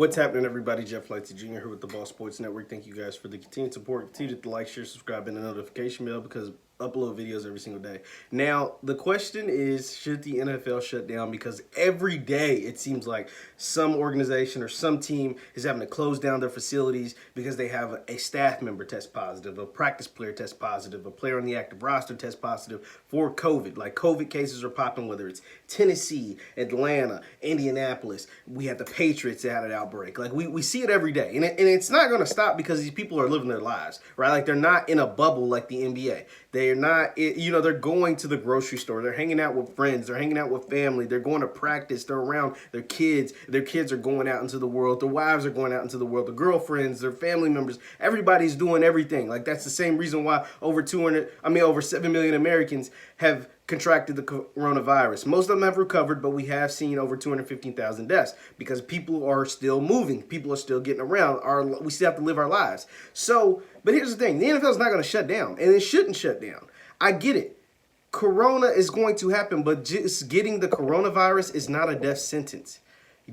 What's happening, everybody? Jeff Lightsy Jr. here with the Ball Sports Network. Thank you guys for the continued support. Continue to like, share, subscribe, and the notification bell because I upload videos every single day. Now, the question is, should the NFL shut down? Because every day it seems like some organization or some team is having to close down their facilities because they have a staff member test positive, a practice player test positive, a player on the active roster test positive for COVID. Like COVID cases are popping, whether it's Tennessee, Atlanta, Indianapolis. We had the Patriots that had an outbreak. Like we see it every day, and it's not going to stop because these people are living their lives, right? Like they're not in a bubble like the NBA. They're not, they're going to the grocery store. They're hanging out with friends. They're hanging out with family. They're going to practice. They're around their kids. Their kids are going out into the world. Their wives are going out into the world. Their girlfriends, their family members. Everybody's doing everything. Like that's the same reason why over 7 million Americans have contracted the coronavirus. Most of them have recovered, but we have seen over 215,000 deaths because people are still moving. People are still getting around. We still have to live our lives. So, but here's the thing. The NFL is not going to shut down, and it shouldn't shut down. I get it. Corona is going to happen, but just getting the coronavirus is not a death sentence.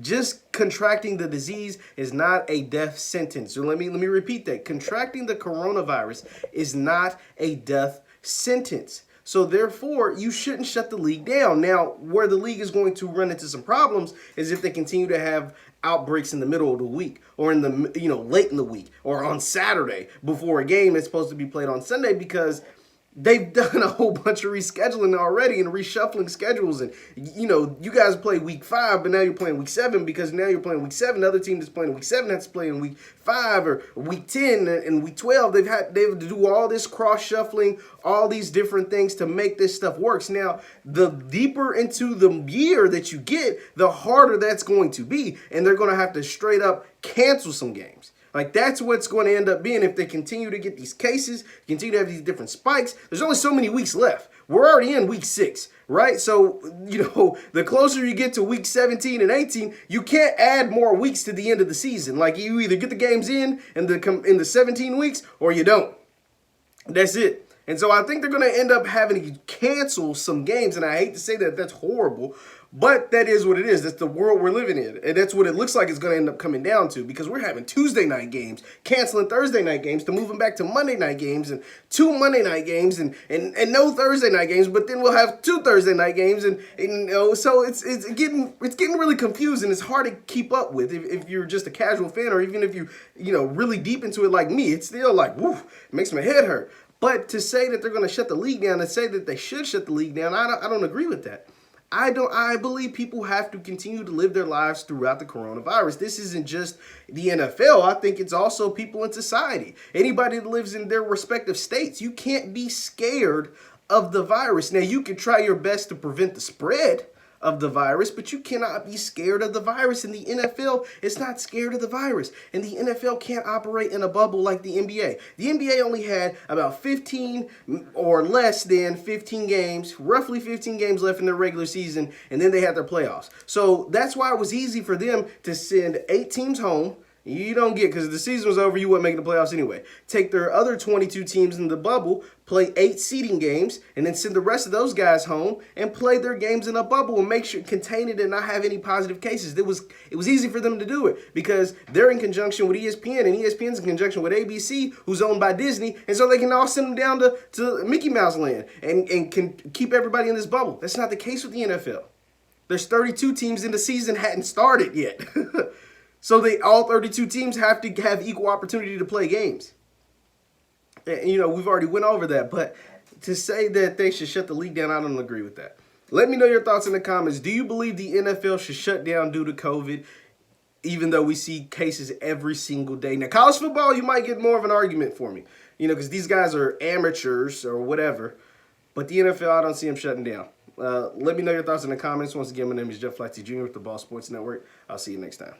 Just contracting the disease is not a death sentence. So let me repeat that. Contracting the coronavirus is not a death sentence. So therefore, you shouldn't shut the league down. Now, where the league is going to run into some problems is if they continue to have outbreaks in the middle of the week or in the late in the week or on Saturday before a game that's supposed to be played on Sunday, because they've done a whole bunch of rescheduling already and reshuffling schedules. And, you guys play week 5, but now you're playing week 7 because now you're playing week 7. The other team that's playing week 7 has to play in week 5 or week 10 and week 12. They have to do all this cross-shuffling, all these different things to make this stuff work. Now, the deeper into the year that you get, the harder that's going to be. And they're going to have to straight up cancel some games. Like, that's what's going to end up being if they continue to get these cases, continue to have these different spikes. There's only so many weeks left. We're already in week 6, right? So, the closer you get to week 17 and 18, you can't add more weeks to the end of the season. Like, you either get the games in the 17 weeks or you don't. That's it. And so I think they're going to end up having to cancel some games. And I hate to say that, that's horrible. But that is what it is. That's the world we're living in. And that's what it looks like it's going to end up coming down to, because we're having Tuesday night games, canceling Thursday night games to moving back to Monday night games, and 2 Monday night games and no Thursday night games, but then we'll have 2 Thursday night games. And so it's getting really confusing. It's hard to keep up with if you're just a casual fan, or even if you really deep into it like me. It's still like, woo, it makes my head hurt. But to say that they're going to shut the league down and say that they should shut the league down, I don't agree with that. I believe people have to continue to live their lives throughout the coronavirus. This isn't just the NFL. I think it's also people in society. Anybody that lives in their respective states. You can't be scared of the virus. Now, you can try your best to prevent the spread of the virus, but you cannot be scared of the virus. And the NFL is not scared of the virus. And the NFL can't operate in a bubble like the NBA. The NBA only had about 15 or less than 15 games, roughly 15 games left in their regular season, and then they had their playoffs. So that's why it was easy for them to send 8 teams home. You don't get, because if the season was over, you wouldn't make the playoffs anyway. Take their other 22 teams in the bubble, play 8 seeding games, and then send the rest of those guys home and play their games in a bubble and make sure contain it and not have any positive cases. It was easy for them to do it because they're in conjunction with ESPN, and ESPN's in conjunction with ABC, who's owned by Disney, and so they can all send them down to Mickey Mouse Land and can keep everybody in this bubble. That's not the case with the NFL. There's 32 teams in the season hadn't started yet. So all 32 teams have to have equal opportunity to play games. And, we've already went over that. But to say that they should shut the league down, I don't agree with that. Let me know your thoughts in the comments. Do you believe the NFL should shut down due to COVID, even though we see cases every single day? Now, college football, you might get more of an argument for me, because these guys are amateurs or whatever. But the NFL, I don't see them shutting down. Let me know your thoughts in the comments. Once again, my name is Jeff Lightsy Jr. with the Ball Sports Network. I'll see you next time.